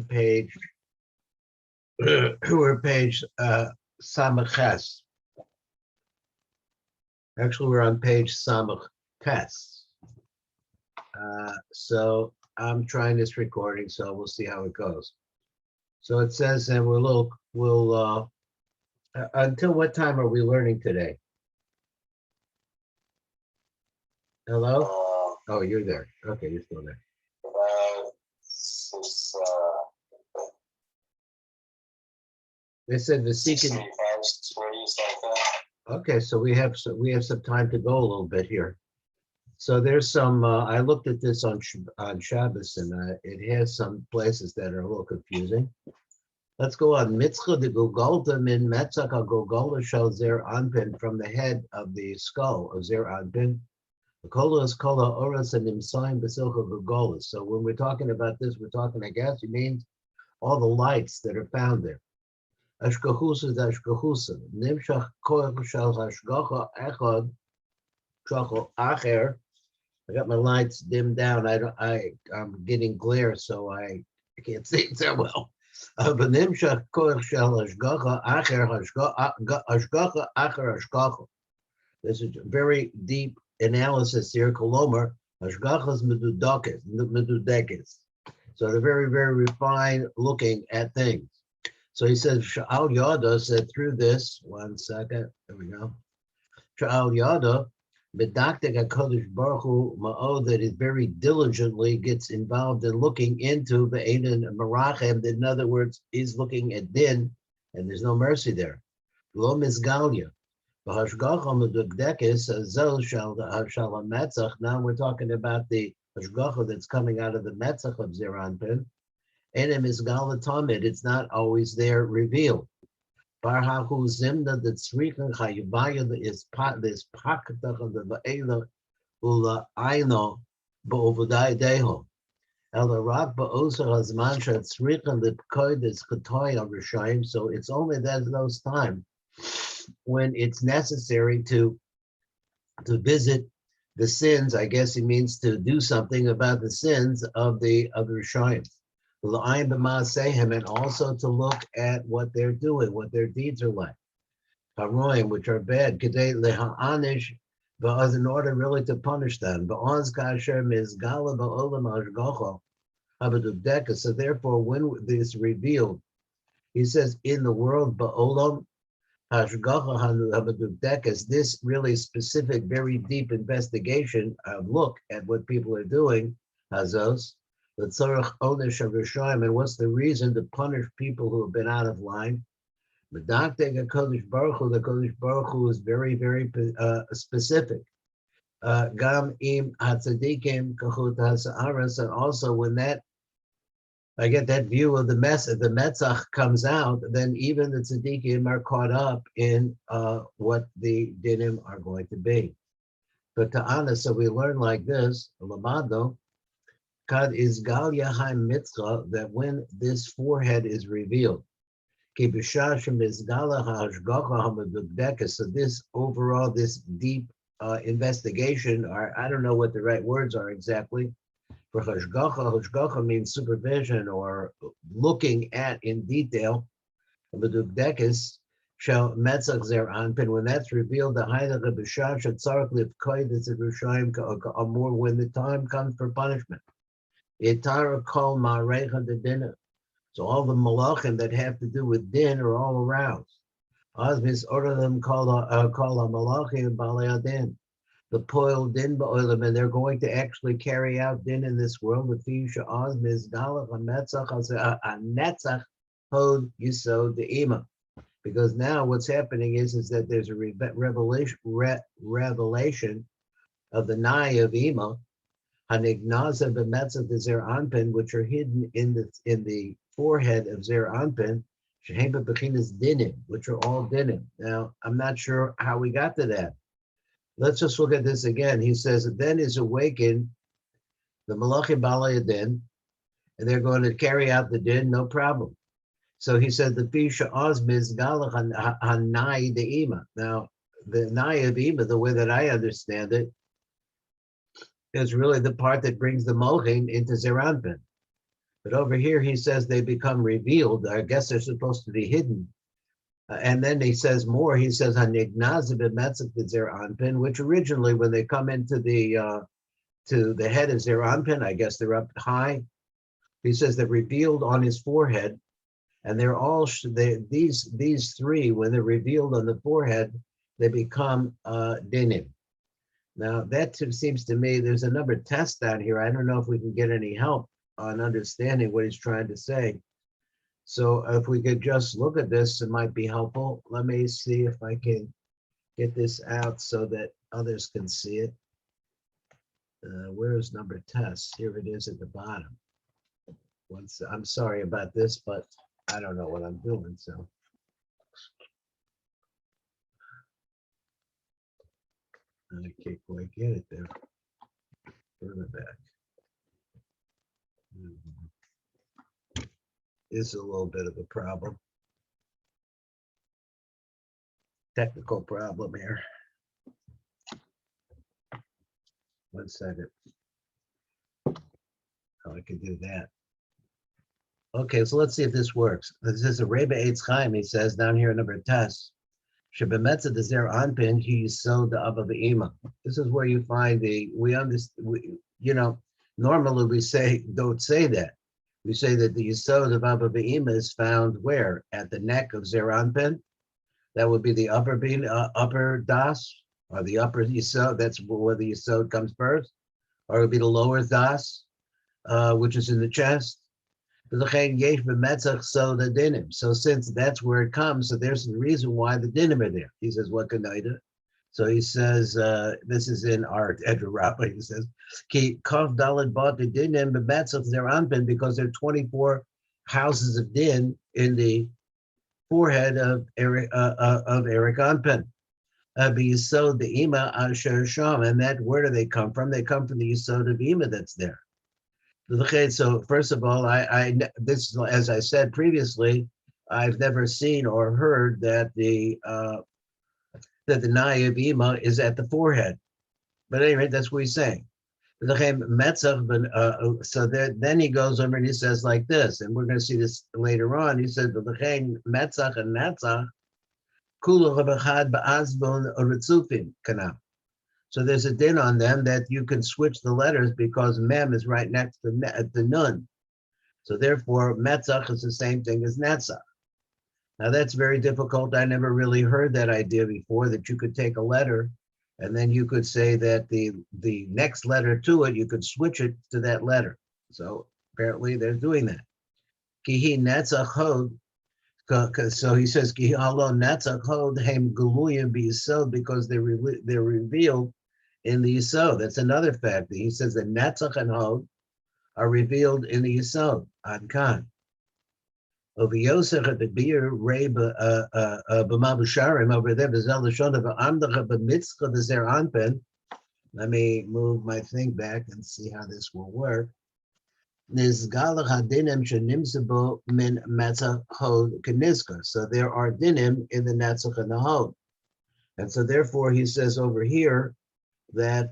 page, we're page Samach Ches. Actually, we're on page Samach Ches. So I'm trying this recording, so we'll see how it goes. So it says that we'll until what time are we learning today? Hello? Oh, you're there. Okay, you're still there. They said the seeking. Okay, so we have some time to go a little bit here. So there's some. I looked at this on Shabbos, and it has some places that are a little confusing. Let's go on. Mitzcha de Gogolta min Metzach Gogolta shel Zair Anpin, from the head of the skull of Zair Anpin. The Kollel is Kola Oras and Imsaim Basilcha Gogolas. So when we're talking about this, we're talking, I guess, it means all the lights that are found there. Ashkahusa is Ashkahusa. Nimshach Koach Shal Hashgacha Echad Shachol Acher. I got my lights dimmed down. I'm getting glare, so I can't see it so well. Benimshach Koach Shal Hashgacha Acher Hashgacha Acher Hashgacha. This is very deep analysis here. Kolomar Hashgachas Medudekes. So they're very, very refined looking at things. So he says, Sha'al Yada said through this, 1 second, there we go. Sha'al Yada, Medaktek HaKadosh Baruch Hu Ma'od, that it very diligently gets involved in looking into Be'enin Merachem, in other words, he's looking at din, and there's no mercy there. Lo Mizgalia. Hashgacha Medudekes, Zel Shal HaMetzach. Now we're talking about the Hashgacha that's coming out of the Metzach of Zair Anpin. Enem is Galatamid, it's not always there revealed. Barhahu Zimna, the Tzrikan Chayubaya is this Pakatach of the Ba'ela Ula Aino Bo'ovadai Deho. El Arak Ba'osa Hazman Shat Tzrikan Lipkoid is Katoy on Rishayim, so it's only those times when it's necessary to visit the sins. I guess it means to do something about the sins of the Rishayim. And also to look at what they're doing, what their deeds are like. Haroim, which are bad, in order really to punish them. So therefore, when this is revealed, he says, in the world, ba'olam, this really specific, very deep investigation, look at what people are doing, hazos, the tzarach onesh of Rishayim, and what's the reason to punish people who have been out of line? The Kodesh Baruch Hu is very, very specific. Gam im hatzadikim kahut hasa'aras, and also when that I get that view of the Metzach comes out, then even the tzaddikim are caught up in what the dinim are going to be. But ta'ana, so we learn like this, Lamado, Kad is Gal Yahaim Mitzvah, that when this forehead is revealed, so this overall, this deep investigation, or I don't know what the right words are exactly, for Hashgacha means supervision or looking at in detail, shall Metzach Zair Anpin, when that's revealed, the Haidach of B'Shah Shatzarach Livkoid is a Rishayim more when the time comes for punishment. Itara Kol Ma'arecha de Dinah. So all the malachim that have to do with din are all aroused. Azmis order them call a malachim balei adin. The poil din ba'olam, and they're going to actually carry out din in this world. The fisha azmis galach a netzach hod yisod the ima. Because now what's happening is that there's a revelation of the nai of ima, hanignaza b'metzach the Zair Anpin, which are hidden in the forehead of Zair Anpin, sheheba bechinas dinim, which are all dinim. Now I'm not sure how we got to that. Let's just look at this again. He says, then is awakened the malachim balei din, and they're going to carry out the din, no problem. So he said the fisha ozmiz galach hanai de ima. Now the nai of ima, the way that I understand it, is really the part that brings the mochim into Zair Anpin. But over here, he says they become revealed. I guess they're supposed to be hidden. And then he says more. He says, Zair Anpin, which originally, when they come into to the head of Zair Anpin, I guess they're up high. He says they're revealed on his forehead, and they're all these three, when they're revealed on the forehead, they become dinim. Now that seems to me there's a number of tests down here. I don't know if we can get any help on understanding what he's trying to say. So if we could just look at this, it might be helpful. Let me see if I can get this out so that others can see it. Where's number tests? Here it is at the bottom. I'm sorry about this, but I don't know what I'm doing, so. I can't quite get it there. Further back. It's a little bit of a problem. Technical problem here. 1 second. Oh, I can do that. Okay, so let's see if this works. This is a Rebbe Eitz Chaim, he says down here in number tests. Shebemetza the Zair Anpin, he sewed the Abba Be'ima. This is where you find normally we don't say that. We say that the Yisod of Abba Be'ima is found where? At the neck of Zair Anpin. That would be the upper das, or the upper Yisod. That's where the Yisod comes first. Or it would be the lower das, which is in the chest. So since that's where it comes, so there's the reason why the dinim are there. He says, what can I do? So he says, this is in our Idra Rabba, he says, Ki Kaf Dalad bought the dinim, but Metzach Zair Anpin, because there are 24 houses of din in the forehead of Eric Anpin. Yisod the Ima Asher Sham, and that, where do they come from? They come from the Yisod of Ima that's there. So first of all, this, as I said previously, I've never seen or heard that the Nai of Ima is at the forehead. But anyway, that's what he's saying. So then he goes over and he says like this, and we're going to see this later on. He said, Metzach and Natzach, Kulu Rabachad Ba'azbon Ritzufim Kanam. So there's a din on them that you can switch the letters because mem is right next to nun. So therefore, metzach is the same thing as netzach. Now that's very difficult. I never really heard that idea before, that you could take a letter and then you could say that the next letter to it, you could switch it to that letter. So apparently they're doing that. Kihi netzach hod. So he says, Kihi alo netzach hod hem geluyim b'yisod, because they're revealed in the Yisod. That's another fact. He says that Netzach and Hod are revealed in the Yisod, Adkan. Over Yosef at the beer, Ray B'Mabusharim over there, B'Zel Lashon B'Amdacha B'Mitzcha Zair Anpin. Let me move my thing back and see how this will work. Nizgalach hadinim shenimsabo min Metzach Hod Kenizka. So there are dinim in the Netzach and the Hod. And so therefore he says over here, that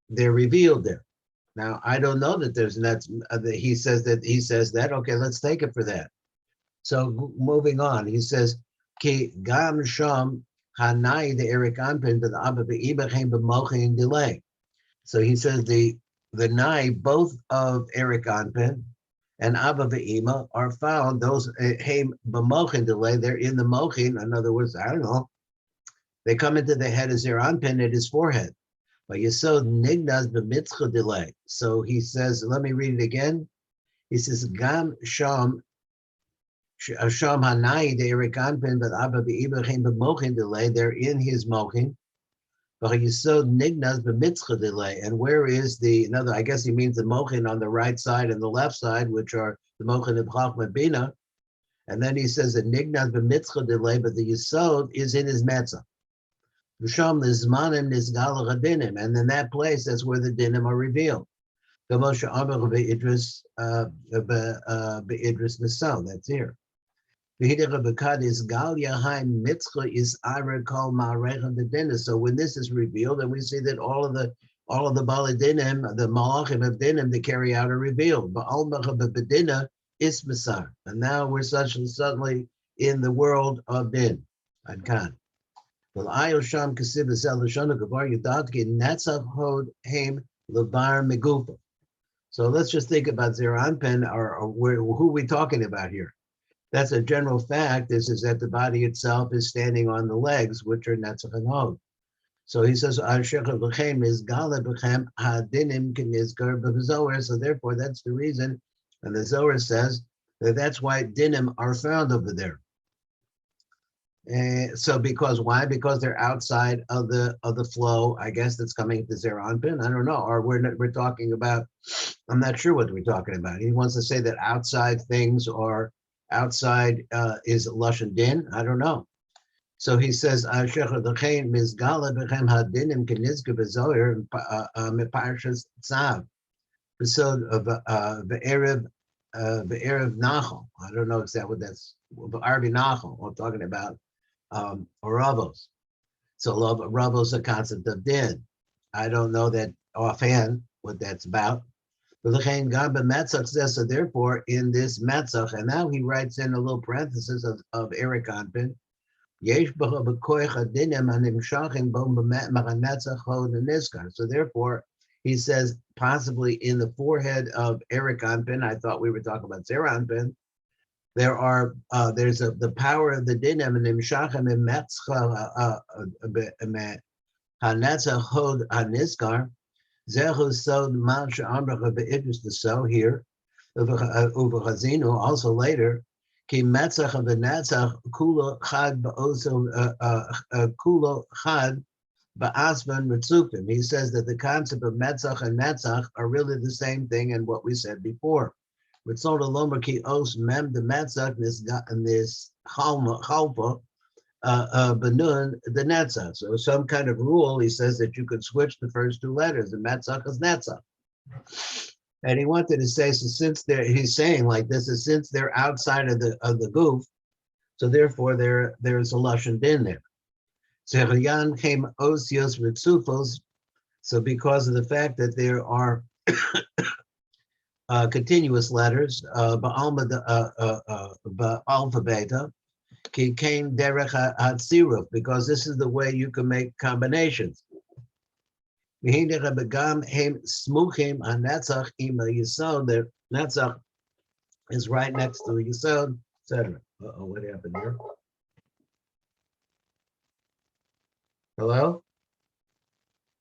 they're revealed there. Now I don't know that there's he says that. Okay, let's take it for that. So moving on, he says Ki Gam Sham Hanai the Eric Anpin the Abba Be'ibachem B'Mochin delay. So he says the Nai, both of Eric Anpin and Abba Be'ima, are found. Those Haim B'Mochin delay. They're in the Mochin. In other words, I don't know. They come into the head of Zair Anpin at his forehead. But Yisod Nignaz b'mitzcha delay. So he says, let me read it again. He says, Gam Sham Hanai de Eric Anpin, but Abba Be'ibachem b'mochin delay. They're in his mochin. But Yisod Nignaz b'mitzcha delay. And where is I guess he means the mochin on the right side and the left side, which are the mochin of Chachma Bina. And then he says that Nignaz b'mitzcha delay, but the Yisod is in his metzah. And in that place, that's where the dinim are revealed. That's here. So when this is revealed, and we see that all of the all of the Bali Dinim, the Malachim of Dinim, to carry out are revealed. But Al Bedina is Masar. And now we're suddenly in the world of Din. Adkan. Well, Ayo Sham Kasib Lashon Gavar Yudatki Netzach Hod Haim Levar Megufa. So let's just think about Zair Anpin, or who are we talking about here? That's a general fact, is that the body itself is standing on the legs, which are Netzach and Hod. So he says, so therefore that's the reason, and the Zohar says that's why dinim are found over there. So because why? Because they're outside of the flow. I guess that's coming to Zair Anpin. I don't know. Or we're talking about. I'm not sure what we're talking about. He wants to say that outside things or outside is lashon din. I don't know. So he says, "Shecher mizgala bechem hadinim kenizke bezoyer miparshas tzav besod be'erev nachal." I don't know exactly what that's. Arbi nachal. We're talking about. Ravos. So Ravos is a concept of din. I don't know that offhand what that's about. But the Chaim Gamba Metzach says, so therefore in this Metzach, and now he writes in a little parenthesis of Eric Anpin, so therefore he says possibly in the forehead of Eric Anpin, I thought we were talking about Zair Anpin, there's the power of the dinim and imshachem and metzcha hanetzach hod haniskar zehu sod man she'amrach be'idus the so here uvachazinu also later ki metzach and netzach kulo chad ba'oso kulo chad ba'asman ritzufim. He says that the concept of metzach and netzach are really the same thing and what we said before. With sort of lomer ki os mem the metzach this chalpa benun the netzach. So some kind of rule. He says that you could switch the first two letters. The metzach is netzach, and he wanted to say so since he's saying like this is since they're outside of the goof, so therefore there's a lashon din there. Zerian came osios ritzufos. So because of the fact that there are continuous letters, ba'alma alpha beta, came derech hatziruf, because this is the way you can make combinations. Begam hem smuchim hanetzach im yisod. The netzach is right next to the yisod, etc. What happened here? Hello?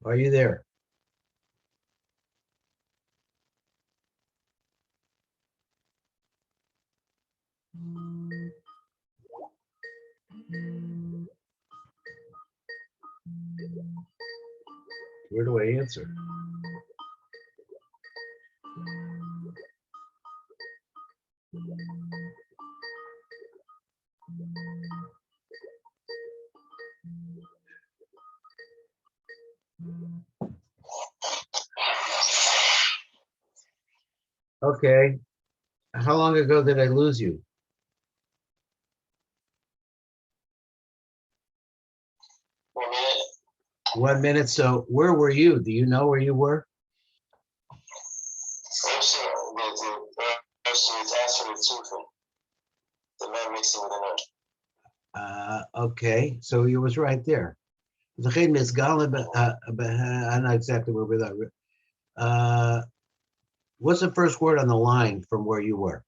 Are you there? Where do I answer? Okay. How long ago did I lose you? 1 minute. So where were you? Do you know where you were? Okay, so you was right there. I'm not exactly where we are. What's the first word on the line from where you were?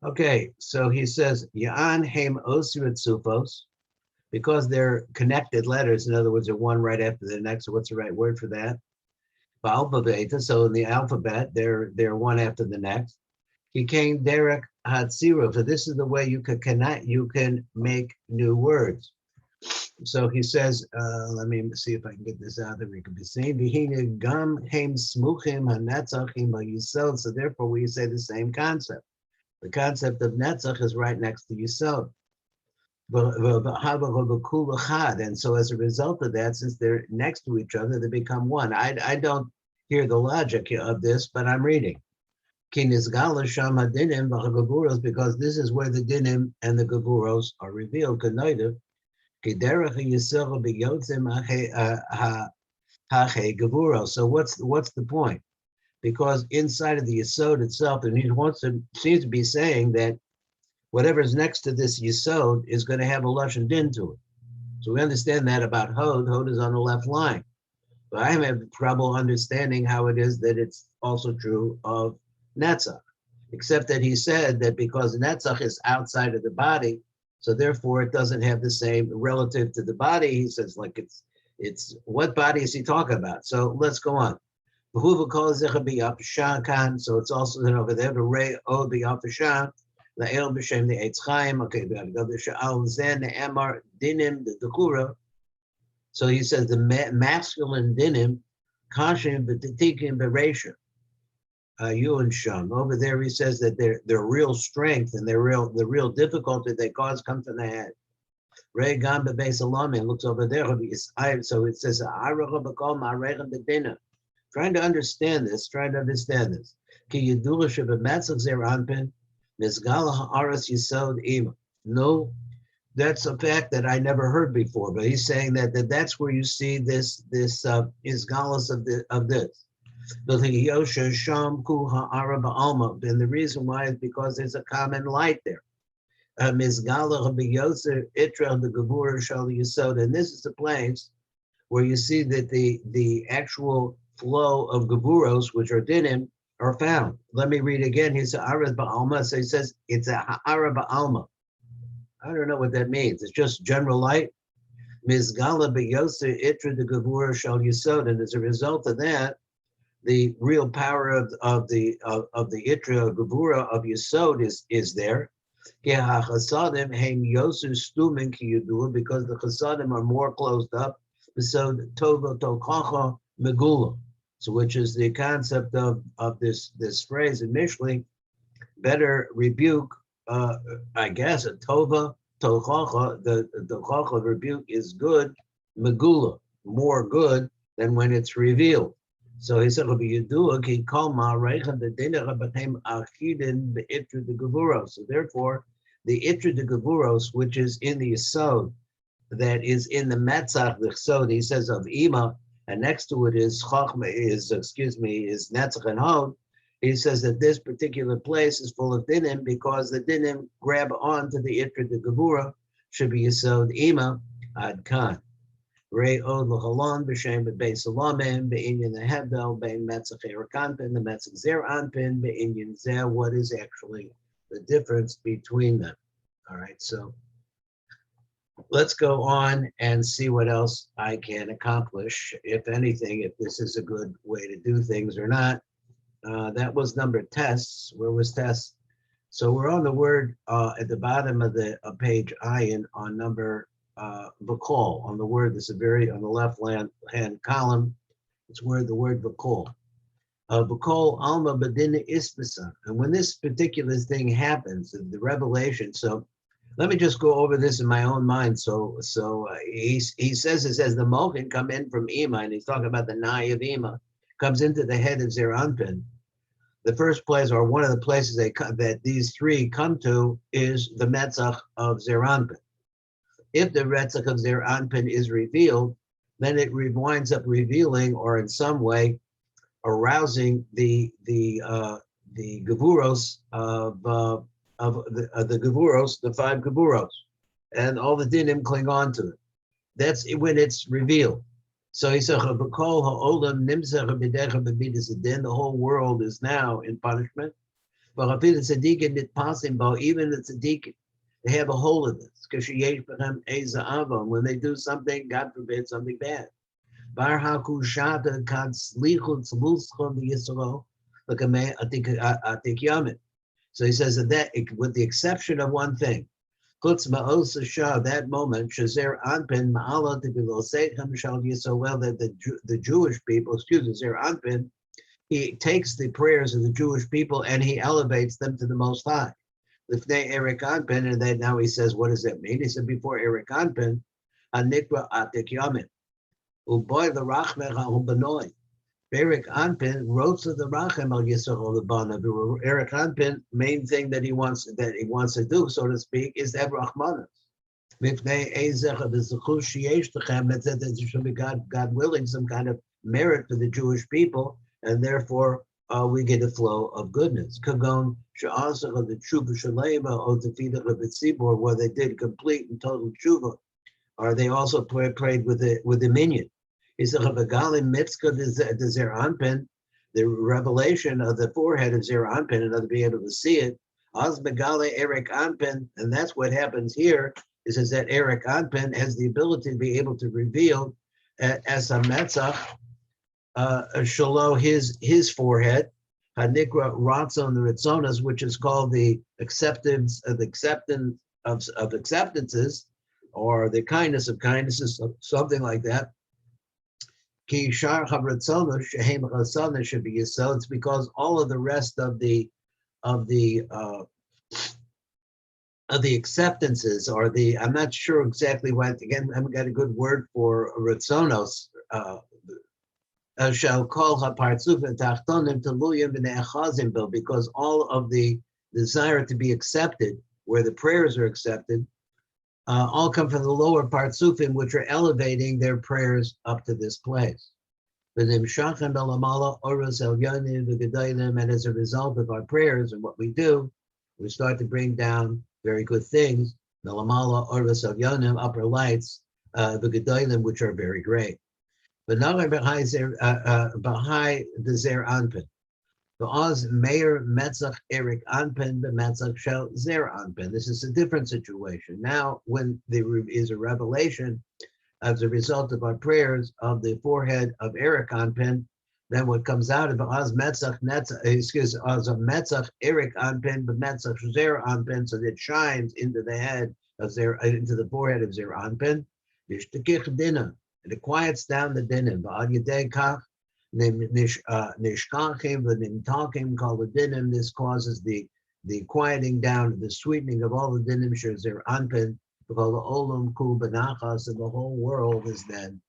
Okay, so he says Ya'an Haim Osirit Sufos, because they're connected letters. In other words, they're one right after the next. So what's the right word for that? Alphabet. So in the alphabet, they're one after the next. He came Derek Hatziro. So this is the way you can connect. You can make new words. So he says, let me see if I can get this out that we can be seen. Vihine gam haim smuchim hanetzachim yisod. So therefore, we say the same concept. The concept of netzach is right next to yisod. And so as a result of that, since they're next to each other, they become one. I don't hear the logic of this, but I'm reading. Ki nizgala sham hadinim v'hagavuros, because this is where the dinim and the gavuros are revealed. K'noidev, ki derech yisrael b'yotzim hache gavuros. So what's the point? Because inside of the Yesod itself, and he seems to be saying that whatever's next to this Yesod is going to have a Lashon Din to it. So we understand that about Hod. Hod is on the left line. But I have trouble understanding how it is that it's also true of Netzach, except that he said that because Netzach is outside of the body, so therefore it doesn't have the same relative to the body. He says, like, it's what body is he talking about? So let's go on. So it's also then over there, the Ray O the Afishan, the El B'Shem, the Eitz Chaim, okay, we have to go to Sha'al Zen, the Emar, Dinim, the Dekura. So he says the masculine Dinim, Kashim, B'Tikim, B'Resha, Yun Sham. Over there he says that their real strength and the real difficulty they cause come from the head. Ray Gamba Beis Alamin looks over there, so it says, trying to understand this. Ki yidula shebemetzach Zair Anpin, mizgala ha'aras yisod ima. No, that's a fact that I never heard before, but he's saying that's where you see this isgalus of this. And the reason why is because there's a common light there. Mizgala ha'biyoser itra the gevura shal yisod, and this is the place where you see that the actual flow of gevuros, which are dinim, are found. Let me read again. He said Aras Ba'alma. So he says it's a Ha'ara Ba'alma. I don't know what that means. It's just general light. Mizgala B'Yoser Itra the Gevura Shal Yisod. And as a result of that, the real power of the Itra Gevura of Yisod is there. Because the Chasadim are more closed up. So Tova Tochacha Megula. So which is the concept of this phrase in Mishlei, better rebuke, I guess, a tova, tochacha, the tochacha rebuke is good, megula, more good than when it's revealed. So he said, so therefore, the itra de gevuros, which is in the yesod, that is in the matzach, the chsod, he says of ima, and next to it is Netzach and Hod. He says that this particular place is full of dinim because the dinim grab onto the itra de gevura, should be Yisod Ima Ad Kan. Rei Od L'Chalon B'Shem B'Beis Salamim B'Inyan the Hebdel B'In Metzach Erik Anpin the Metzach Zair Anpin B'Inyan Zeh. What is actually the difference between them? All right, so let's go on and see what else I can accomplish, if anything, if this is a good way to do things or not. That was number tests. Where was tests? So we're on the word at the bottom of the page Ayin on number V'kol, on the word that's on the left hand column. It's where the word V'kol. V'kol alma b'dina isbisa. And when this particular thing happens, the revelation, so let me just go over this in my own mind. So he says the Mochen come in from Ima, and he's talking about the Nai of Ima, comes into the head of Zair Anpin. The first place, or one of the places that these three come to, is the Metzach of Zair Anpin. If the Metzach of Zair Anpin is revealed, then it winds up revealing, or in some way, arousing the Gevuros of the Gevuros, the five Gevuros, and all the dinim cling on to it. That's when it's revealed. So he said, the whole world is now in punishment. But even the tzaddikim, they have a hold of this. When they do something, God forbid, something bad. So he says that with the exception of one thing, that moment, Zair Anpin, that the Jewish people, Zair Anpin, he takes the prayers of the Jewish people and he elevates them to the Most High. Lifnei Erik Anpin, and then now he says, what does that mean? He said, before Erik Anpin, Anikra Atik Yamin, Uboy the Rachmech Benoi. Eric Anpin wrote to the Rachem al Yisrael Lebana. Eric Anpin, main thing that he wants to do, so to speak, is to have Rachmanas. That there should be God willing, some kind of merit for the Jewish people, and therefore we get a flow of goodness. Kagon she'asach of the tshuva shalema or the tefillah of the tzibur, where they did complete and total tshuva, or they also prayed with the minyan. Is the Zair Anpin, the revelation of the forehead of Zair Anpin, and to be able to see it. Az begale Eric Anpin, and that's what happens here. Is that Eric Anpin has the ability to be able to reveal as a metzach shalo his forehead, hanikra ratzon the ritzonas, which is called the acceptance of acceptances, or the kindness of kindnesses, something like that. Ki shar havratzonos shehem ratzona should be so. It's because all of the rest of the acceptances, or the, I'm not sure exactly what, again, I haven't got a good word for Ritzonos, shall call hapartzuf and tachtonim teluyim v'ne'achazim bil, because all of the desire to be accepted, where the prayers are accepted, all come from the lower partzufim, which are elevating their prayers up to this place. And as a result of our prayers and what we do, we start to bring down very good things, the lamala orvas of yonim, upper lights, the gedolim, which are very great. But now behind the Zair Anpin, the Oz Mayor Metzach Eric Anpin, the Metzach Shel Zair Anpin. This is a different situation. Now, when there is a revelation as a result of our prayers of the forehead of Eric Anpin, then what comes out of Oz Metzach Eric Anpin, but Metzach Zair Anpin, so that it shines into the head of into the forehead of Zair Anpin. And it quiets down the dinim. This causes the quieting down, the sweetening of all the dinim. Zair Anpin, and the whole world is then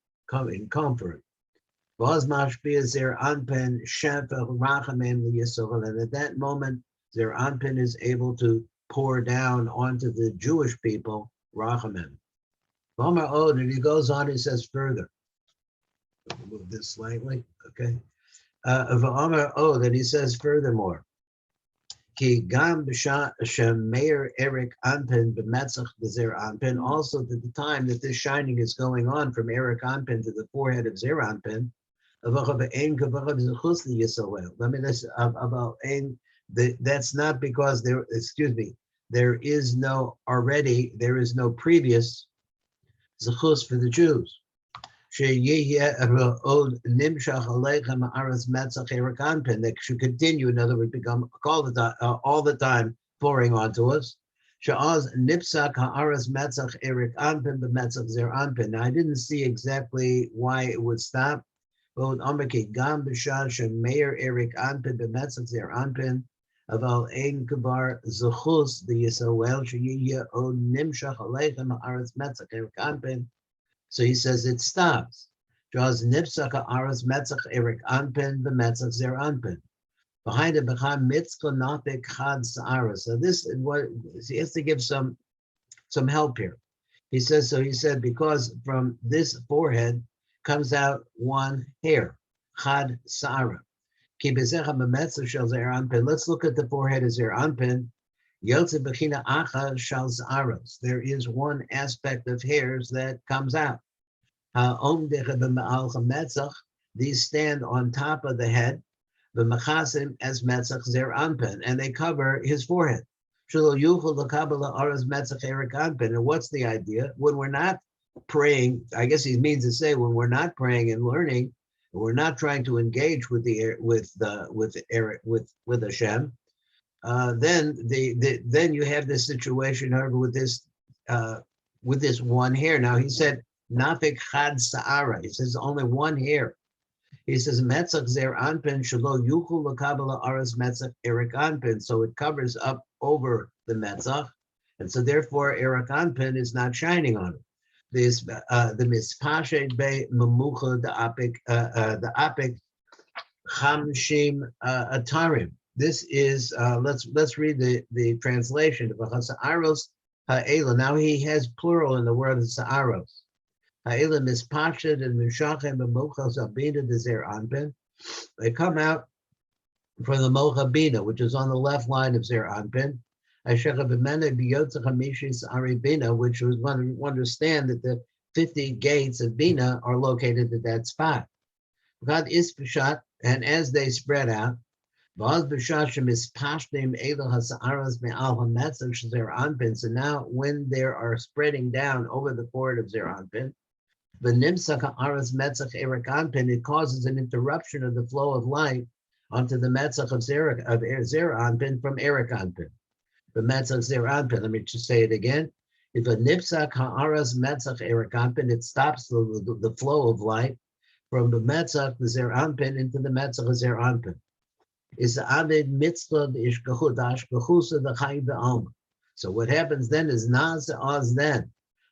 in comfort. And at that moment, Zair Anpin is able to pour down onto the Jewish people rachamim. And he goes on, he says further. I'll move this slightly, okay. That he says furthermore. Ki gam shemeir Eric Anpin b'metzach Zair Anpin. Also, at the time that this shining is going on from Eric Anpin to the forehead of Zair Anpin, let me listen about that's not because there is no previous zechus for the Jews. That should continue, in other words, become all the time pouring onto us. Now, I didn't see exactly why it would stop. Aval ein kabar zechus the Yisrael sheyiye o nimshach aleichem haaretz metzach Eric Anpin. So he says it stops. Draws nipsach haaretz metzach Eric Anpin b'metzach Zair Anpin. Behind it, behind mitzvah nafik chad sa'ara. So this is what he has to give some help here. He says so. He said because from this forehead comes out one hair, chad sa'ara. Let's look at the forehead of Zair Anpin. There is one aspect of hairs that comes out. These stand on top of the head, as Metzach Zair Anpin, and they cover his forehead. And what's the idea? When we're not praying, I guess he means to say when we're not praying and learning, we're not trying to engage with Hashem. Then you have this situation, however, with this one hair. Now he said nafik chad sa'ara. He says only one hair. He says metzach Zair Anpin shelo yuchul l'kabala aras metzach Eric Anpin. So it covers up over the metzach, and so therefore Eric Anpin is not shining on it. This the mispashed be mamucha the apik Chamshim Atarim. This is let's read the translation of Hasa'aros Ha'ela. Now he has plural in the word Sa'aros. Ha'ela mispashed and mishachem b'mochas abina de Zair Anpin. They come out from the Mocha Bina, which is on the left line of Zair Anpin. Which was one to understand that the 50 gates of Bina are located at that spot. And as they spread out, so now when they are spreading down over the cord of Zair Anpin, it causes an interruption of the flow of light onto the metzach of Zair Anpin from Erik Anpin. The metzach Zair Anpin, let me just say it again. If a nipsak ha'aras metzach Erik Anpin, it stops the flow of light from the metzach, the Zair Anpin, into the metzach of Zair Anpin. Is the avid mitzvah the ishkachusa the chayim be'alma. So what happens then is naz oz then.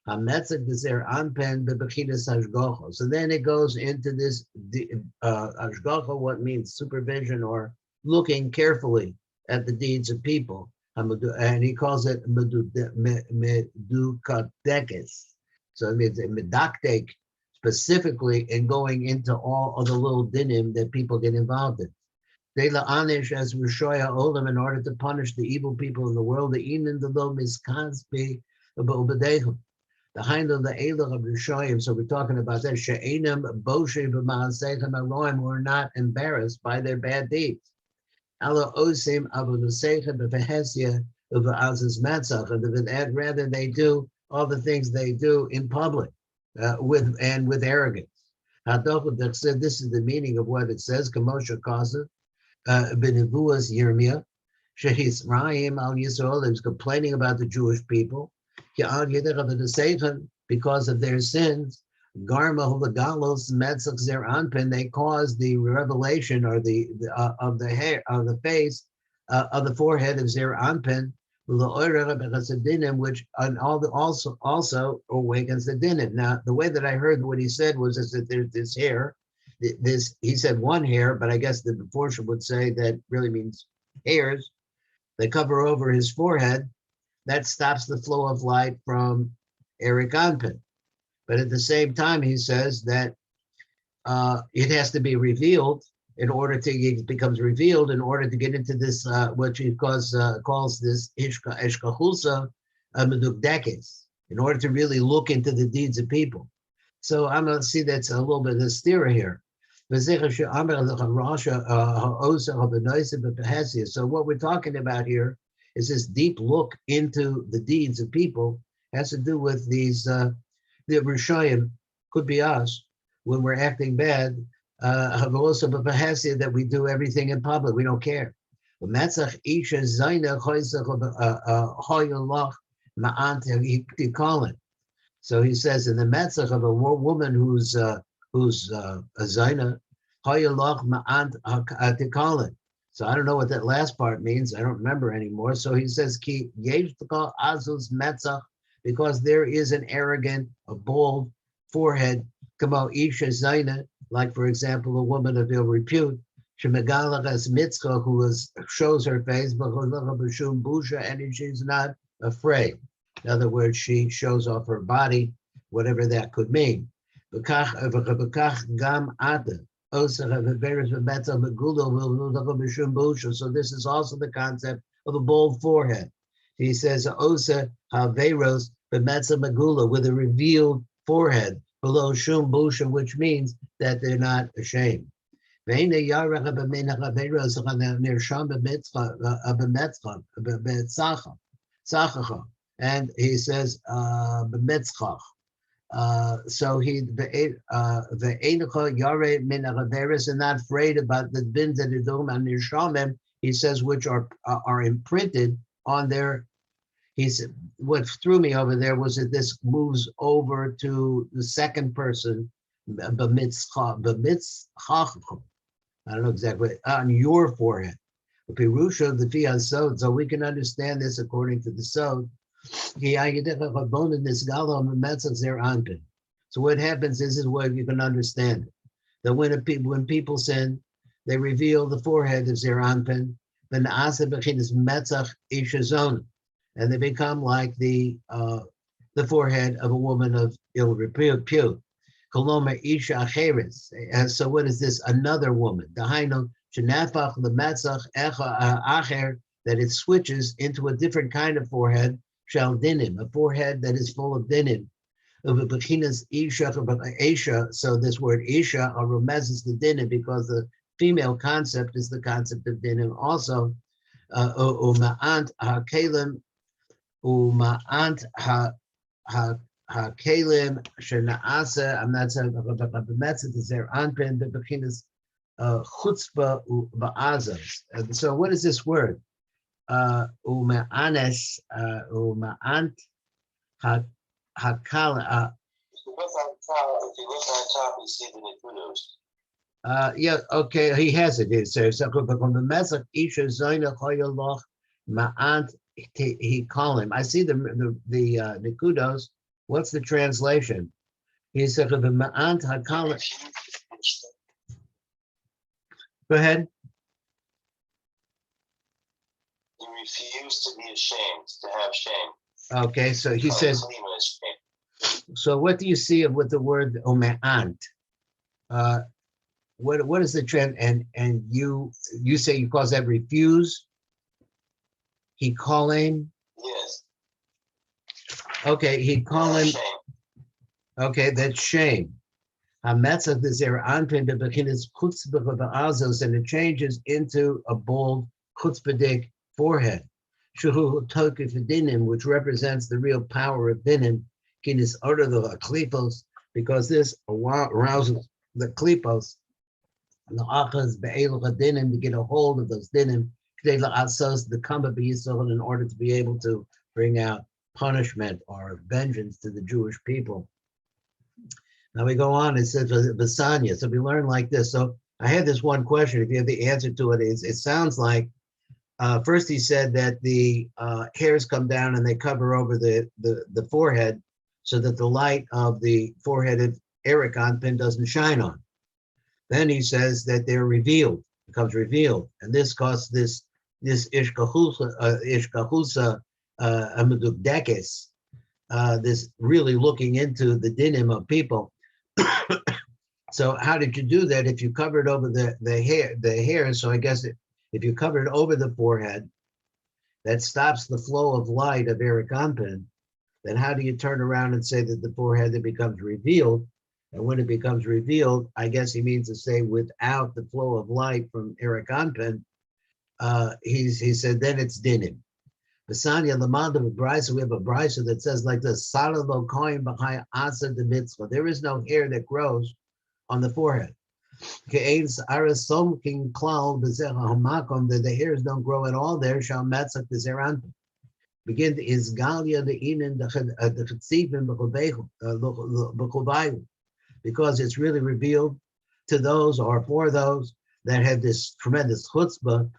HaMetzach the Zair Anpin bebechinas hashgacha. So then it goes into this hashgacha, what means supervision or looking carefully at the deeds of people. And he calls it medukadekes. So it means medakdek, specifically in going into all of the little dinim that people get involved in. They la'anish as Rishoya Olam in order to punish the evil people in the world. The inin the lo miskazbi b'obedehum. The hind of the Eilah of Rishoyim. So we're talking about that. She'enim boshe b'ma'asechem aroim, who are not embarrassed by their bad deeds. Allah osim avudusechem b'vehesya uv'azis matzach. And rather they do all the things they do in public with arrogance. Hadoch this is the meaning of what it says. Kamosha Kaza. B'nevuas Yirmiyah, Shehisraim al Yisrael, he was complaining about the Jewish people, because of their sins. Garma Hulagalos Metzach Zair Anpin, they caused the revelation or of the hair of the face of the forehead of Zair Anpin, which also awakens the dinim. Now, the way that I heard what he said was that there's this hair. He said one hair, but I guess the proportion would say that really means hairs. They cover over his forehead. That stops the flow of light from Erik Anpin. But at the same time, he says that it has to be revealed it becomes revealed in order to get into this, what he calls this ishkachusa medukdekes, in order to really look into the deeds of people. So I'm going to see that's a little bit of stira here. So what we're talking about here is this deep look into the deeds of people. Has to do with these, the Rishayim, could be us, when we're acting bad, that we do everything in public, we don't care. So he says in the metzach of a woman who's a zayna, so I don't know what that last part means. I don't remember anymore. So he says ki azus metzach, because there is an arrogant, a bold forehead, kamo isha zayna, like for example a woman of ill repute, shemegalachas mitzcha, who shows her face, and she's not afraid. In other words, she shows off her body, whatever that could mean. So this is also the concept of a bold forehead. He says, Osa haveros b'metza megula, with a revealed forehead below shum busha, which means that they're not ashamed. And he says, so he and not afraid about the bins that are doing on their shamim. He says, which are imprinted on their. He said, what threw me over there was that this moves over to the second person, I don't know exactly, on your forehead. The pirush of the fiat sod, so we can understand this according to the sod. So what happens is what you can understand it. That when people sin, they reveal the forehead of Zair Anpin, and they become like the forehead of a woman of ill repute. Koloma isha acheres. So what is this? Another woman. Dahainu shenafach lemetzach echa acher, that it switches into a different kind of forehead. Shal dinim, a forehead that is full of dinim. Of a bechinas isha. So this word isha remezes the dinim because the female concept is the concept of dinim also. Uma'ant ha-kelim, uma'ant ha-kelim shena'asa, I'm not saying bemetzet is Zair Anpin, but bechinas chutzpah ba'azos. So what is this word? Uma'anes, uma'ant ha-kala. If you look on top, you see the pirush. Yeah, okay, he has it. It says, he call him. I see the nikudos. What's the translation? He said, go ahead. You refuse to be ashamed, to have shame. Okay, so he says, so what do you see with the word ome'ant? What is the trend? And you say you cause that refuse? He call him? Yes. Okay, he call him. Okay, that's shame. And it changes into a bold chutzpahdik forehead, which represents the real power of dinim, because this arouses the klipos, the achas be'eluch dinim, to get a hold of those dinim, the kamba b'yisrael, in order to be able to bring out punishment or vengeance to the Jewish people. Now we go on, it says Vasanya. So we learn like this. So I had this one question. If you have the answer to it, it sounds like first he said that the hairs come down and they cover over the forehead so that the light of the forehead of Eric Anpin doesn't shine on. Then he says that they're revealed, becomes revealed, and this causes this ishkahusa amudukdekes, this really looking into the dinim of people. So how did you do that? If you covered over the hair, so I guess if you covered over the forehead, that stops the flow of light of Eric Anpin, then how do you turn around and say that the forehead that becomes revealed? And when it becomes revealed, I guess he means to say without the flow of light from Eric Anpin, he said then it's dinim. Basanya Lamanda of Brisa, we have a Brisa that says like this: Salalo koim b'chai asa de mitzvah. There is no hair that grows on the forehead. That the hairs don't grow at all there. Shall metzak the Zair Anpin. Begin to isgalia the inin the chetzivim b'chuvayu, because it's really revealed to those or for those that have this tremendous chutzpah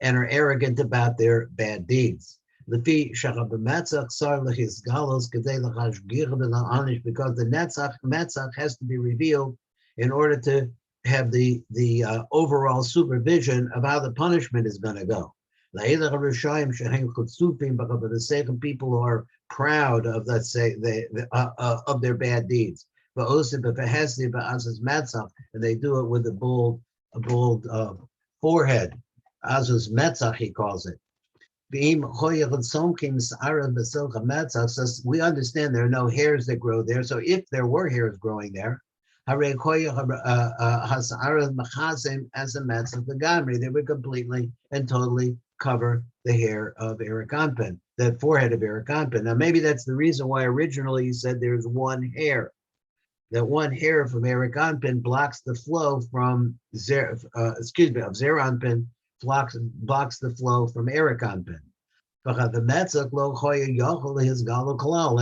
and are arrogant about their bad deeds. Because the netzach has to be revealed in order to have the overall supervision of how the punishment is going to go. The sake of people who are proud of, let's say, of their bad deeds. And they do it with a bold forehead. Azus metzach, he calls it. So we understand there are no hairs that grow there. So if there were hairs growing there, they would completely and totally cover the hair of Eric Anpin, the forehead of Eric Anpin. Now maybe that's the reason why originally he said there's one hair. That one hair from Eric Anpin blocks the flow from Zair Anpin, blocks the flow from Eric Anpin.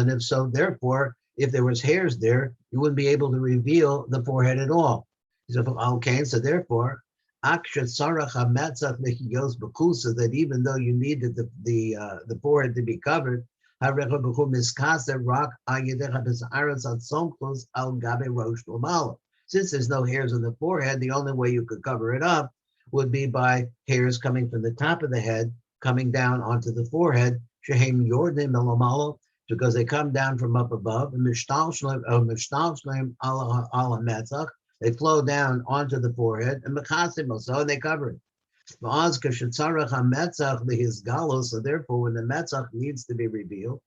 And if so, therefore, if there was hairs there, you wouldn't be able to reveal the forehead at all. So, okay, so therefore, that even though you needed the forehead to be covered, so Since there's no hairs on the forehead, the only way you could cover it up would be by hairs coming from the top of the head, coming down onto the forehead, shehem yordim elamalo, because they come down from up above, and mishtalshlim ala metzach, they flow down onto the forehead, and mechasim also, they cover it. So therefore, when the metzach needs to be revealed,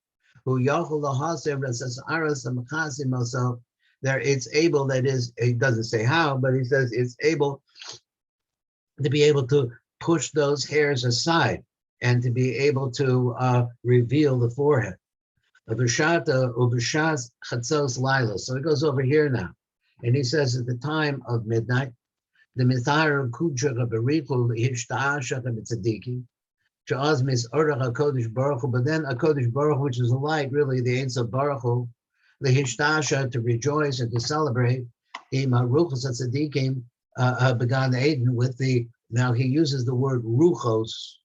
there it's able, that is, he doesn't say how, but he says it's able to be able to push those hairs aside and to be able to reveal the forehead. So he goes over here now, and he says at the time of midnight, the Mithar Kudra Barichul Hishta'ashach of Tzadiki, Sha'az Mis Orach HaKodesh Baruch Hu, but then HaKodesh Baruch Hu, which is a light, really the Ein Sof Baruch Hu, the Hishta'ashach, to rejoice and to celebrate, Im HaRuchos HaTzadikim Began Eden, with the, now he uses the word Ruchos,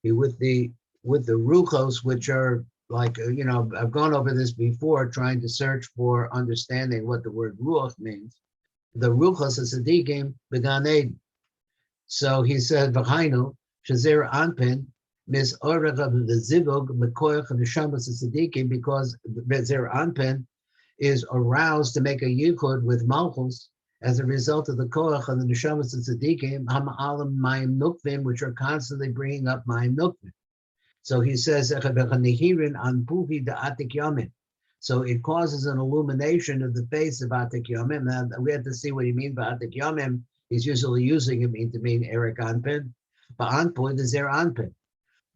with the Ruchos, which are like, I've gone over this before, trying to search for understanding what the word Ruach means. The Ruchos HaTzadikim Began Eden. So he said, V'chainu, Zair Anpin, Mis Orach of the Zivug, Mekoyach of the Shabbos HaTzadikim, because Zair Anpin is aroused to make a yichud with Malchus as a result of the koach of the neshamas tzaddikim, ha'ma'alim mayim nukvim, which are constantly bringing up mayim nukvim. So he says, so it causes an illumination of the face of Atik Yomim. Now, we have to see what he means by Atik Yomim. He's usually using it to mean Eric Anpin. Ba'anpin is Zair Anpin.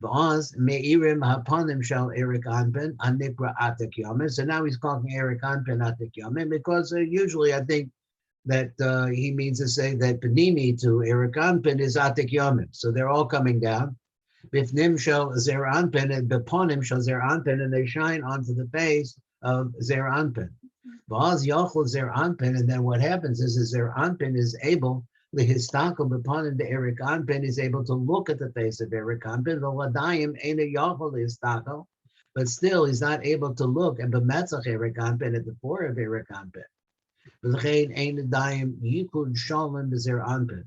Ba'az me'irim hapanim shal Eric Anpin anikra Atik Yomim. So now he's calling Eric Anpin Atik Yomim, because usually I think that he means to say that Panini to Eric Anpin is Atik Yomim. So they're all coming down. Bifnim shall Zair Anpin, and Beponim shall Zair Anpin, and they shine onto the face of Zair Anpin. Ba'az yachol Zair Anpin, and then what happens is Zair Anpin is able, Lihistako Beponim, the Eric Anpin is able to look at the face of Eric Anpin, V'ladayim Eina Yachol Lihistako, but still he's not able to look at B'metzach Eric Anpin, at the forehead of Eric Anpin. V'lechein Eina Dayim Yikud Shalom B'Zair Anpin,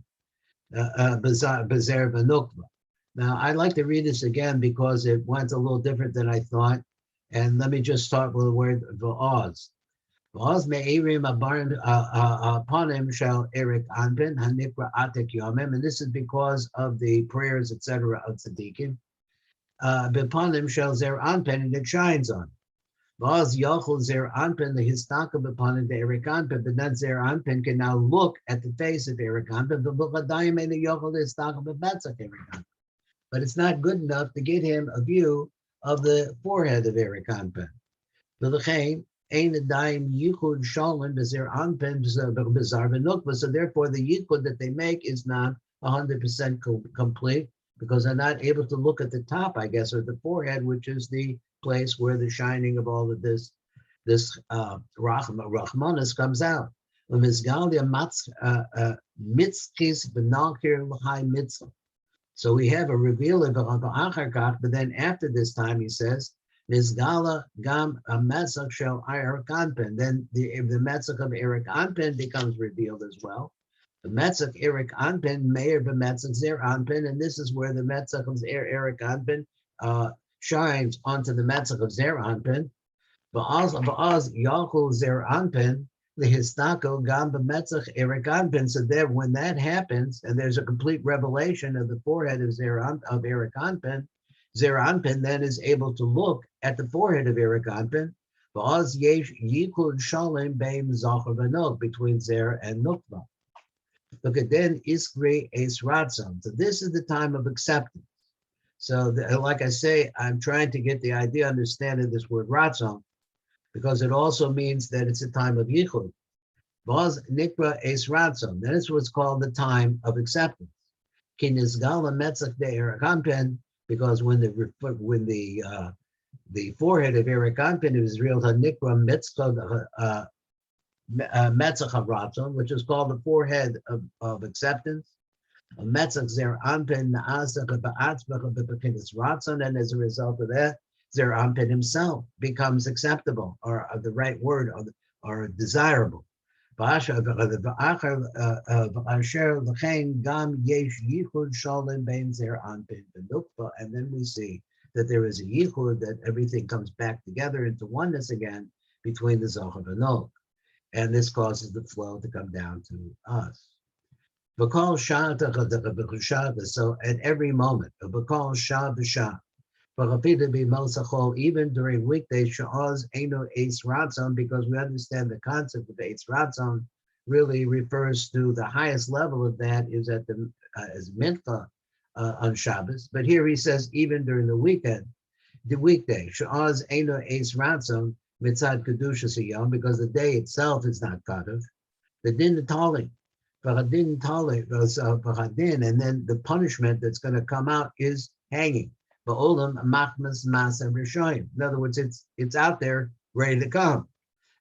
B'Zair V'nukva. Now, I'd like to read this again because it went a little different than I thought. And let me just start with the word v'oz. V'oz me'irim apanim shall Eric Anpin, hanikra atik yomim. And this is because of the prayers, etc., of tzaddikim. Bepanim shall Zair Anpin, and it shines on. V'oz yachol Zair Anpin, the histaka bepanim to Eric Anpin. But then Zair Anpin can now look at the face of Eric Anpin. V'v'chadayim ena yachol histaka bebetzak Eric Anpin. But it's not good enough to get him a view of the forehead of Eric Anpin. So therefore, the yichud that they make is not 100% complete, because they're not able to look at the top, I guess, or the forehead, which is the place where the shining of all of this Rahmanas comes out. So we have a reveal of Achar, but then after this time he says, Mizgala Gam Metzach Shel Eric Anpin. Then the Metzach of Eric Anpin becomes revealed as well. The Metzach Eric Anpin, Meir B'Metzach Zair Anpin, and this is where the Metzach of Eric Anpin shines onto the Metzach of Zair Anpin. Ba'az Yachul Zair Anpin, the Histako Gam B'Metzach Eric Anpin. So there, when that happens, and there's a complete revelation of the forehead of Eric Anpin, Zair Anpin then is able to look at the forehead of Eric Anpin. Ba'az Yesh Yikud Shalem Beim Zohar V'Nog, between Zair and Nukva. Look at then Iskri Es Ratzon. So this is the time of acceptance. So like I say, I'm trying to get the idea, understanding this word Ratzon, because it also means that it's a time of yichud. Baz nikra es ratzon. That is what's called the time of acceptance. Ki nizgala metzach de Eric Anpin, because when the forehead of Eric Anpin is real to nikra metzach ratzon, which is called the forehead of acceptance. Metzach Zair Anpin na'asach ba'atzbach b'pekinis ratzon, and as a result of that, Zair Anpin himself becomes acceptable, or the right word, or desirable. And then we see that there is a yichud, that everything comes back together into oneness again between the Zohar and Nog. And this causes the flow to come down to us. So at every moment, even during weekdays, because we understand the concept of Eitz Ratzon really refers to the highest level of that is at the as mincha on Shabbos. But here he says even during the weekday, Sha'az Eino Eitz Ratzon mitzad kedushas hayom, because the day itself is not kadosh. The din tali, and then the punishment that's going to come out is hanging. In other words, it's out there ready to come.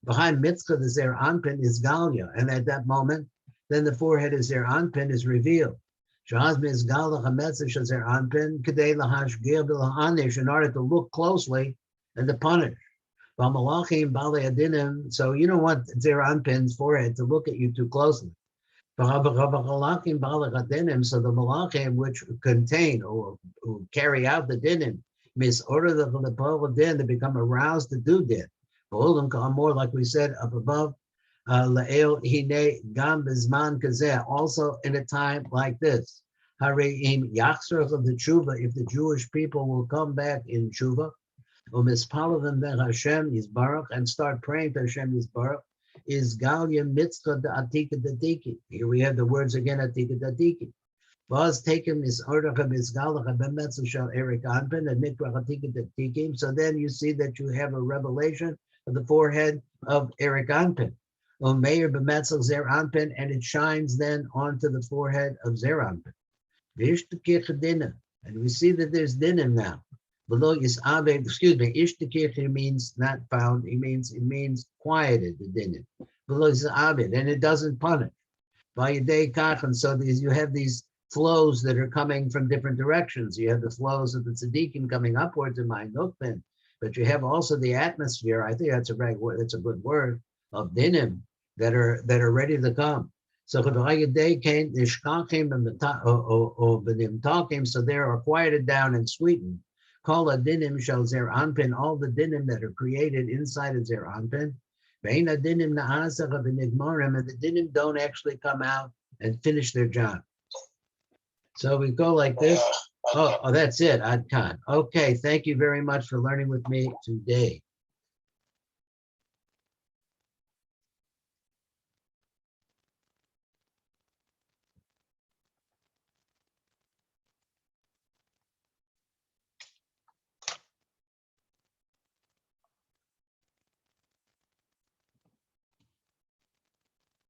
Behind mitzvah, the Zair Anpin is Galia, and at that moment, then the forehead of Zair Anpin is revealed. In order to look closely and to punish. So you don't want Zair Anpin's forehead to look at you too closely. So the malachim which contain or who carry out the dinim, misorder the din, to become aroused to do din. More like we said up above, also in a time like this. Of the tshuva, if the Jewish people will come back in tshuva, Hashem Yisbarach, and start praying to Hashem Yisbarach, is Galia Mitzvah the Atika Dadiki. Here we have the words again, Atika Dadiki. Was taken is order of Misgalach Bemetzel Shal Eric Anpin and Mikra Atika Dadiki. So then you see that you have a revelation of the forehead of Eric Anpin. Meir Bemetzel Zair Anpin, and it shines then onto the forehead of Zair Anpin. And we see that there's dinim now. Below is ave, ishtakir means not found, it means quieted, the dinim. Below is ave, and it doesn't punish. By your day kachan, so you have these flows that are coming from different directions. You have the flows of the tzaddikim coming upwards in my nukpin, but you have also the atmosphere. I think that's a good word, of dinim that are ready to come. So day came nishkachim and talking, so they are quieted down and sweetened. Call a dinim shall Zair Anpin, all the dinim that are created inside of Zair Anpin. And the dinim don't actually come out and finish their job. So we go like this. Oh, that's it, Adkan. Okay, thank you very much for learning with me today.